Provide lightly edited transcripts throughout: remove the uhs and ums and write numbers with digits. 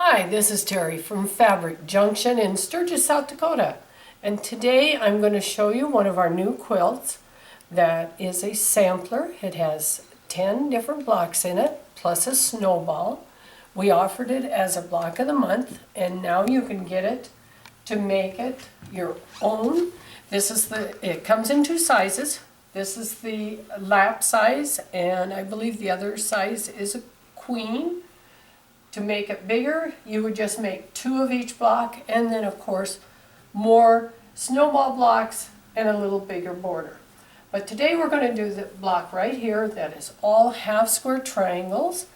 Hi, this is Terry from Fabric Junction in Sturgis, South Dakota. And today I'm going to show you one of our new quilts that is a sampler. It has 10 different blocks in it, plus a snowball. We offered it as a block of the month, and now you can get it to make it your own. It comes in two sizes. This is the lap size, and I believe the other size is a queen. To make it bigger, you would just make 2 of each block, and then of course more snowball blocks and a little bigger border. But today we're going to do the block right here that is all half square triangles,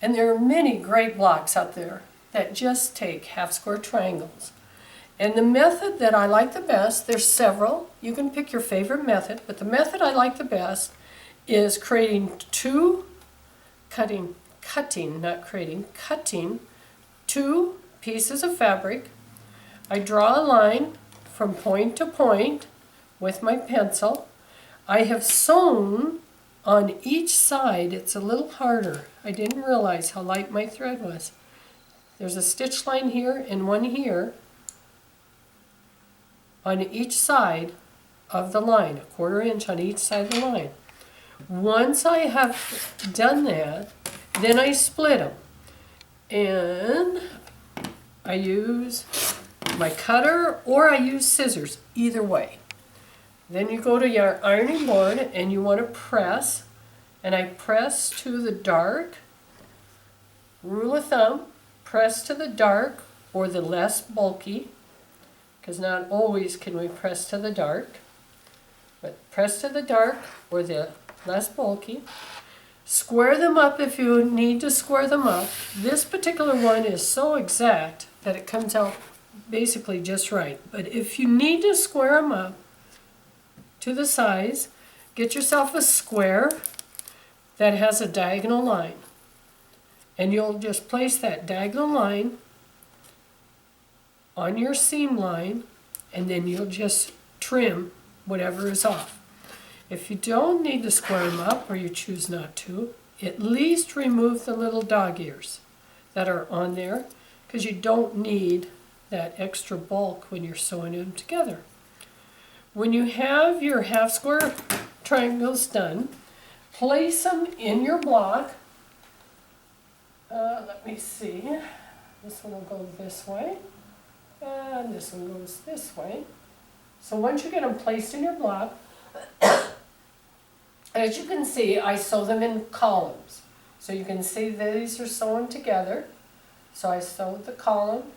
and there are many great blocks out there that just take half square triangles. And the method that I like the best, there's several, you can pick your favorite method, but the method I like the best is cutting 2 pieces of fabric. I draw a line from point to point with my pencil. I have sewn on each side. It's a little harder. I didn't realize how light my thread was. There's a stitch line here and one here on each side of the line, 1/4 inch on each side of the line. Once I have done that, then I split them, and I use my cutter or I use scissors, either way. Then you go to your ironing board and you want to press, and I press to the dark, rule of thumb, press to the dark or the less bulky, because not always can we press to the dark, but press to the dark or the less bulky. Square them up if you need to square them up. This particular one is so exact that it comes out basically just right. But if you need to square them up to the size, get yourself a square that has a diagonal line. And you'll just place that diagonal line on your seam line, and then you'll just trim whatever is off. If you don't need to square them up, or you choose not to, at least remove the little dog ears that are on there, because you don't need that extra bulk when you're sewing them together. When you have your half square triangles done, place them in your block. Let me see. This one will go this way, and this one goes this way. So once you get them placed in your block, as you can see, I sew them in columns. So you can see these are sewn together. So I sew the column,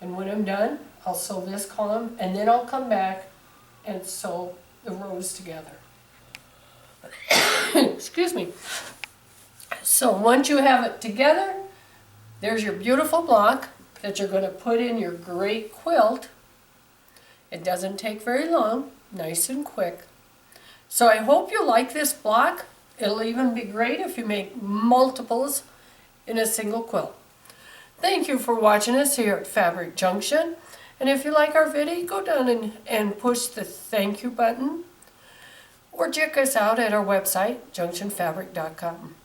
and when I'm done, I'll sew this column, and then I'll come back and sew the rows together. Excuse me. So once you have it together, there's your beautiful block that you're going to put in your great quilt. It doesn't take very long, nice and quick. So I hope you like this block. It'll even be great if you make multiples in a single quilt. Thank you for watching us here at Fabric Junction. And if you like our video, go down and push the thank you button, or check us out at our website, junctionfabric.com.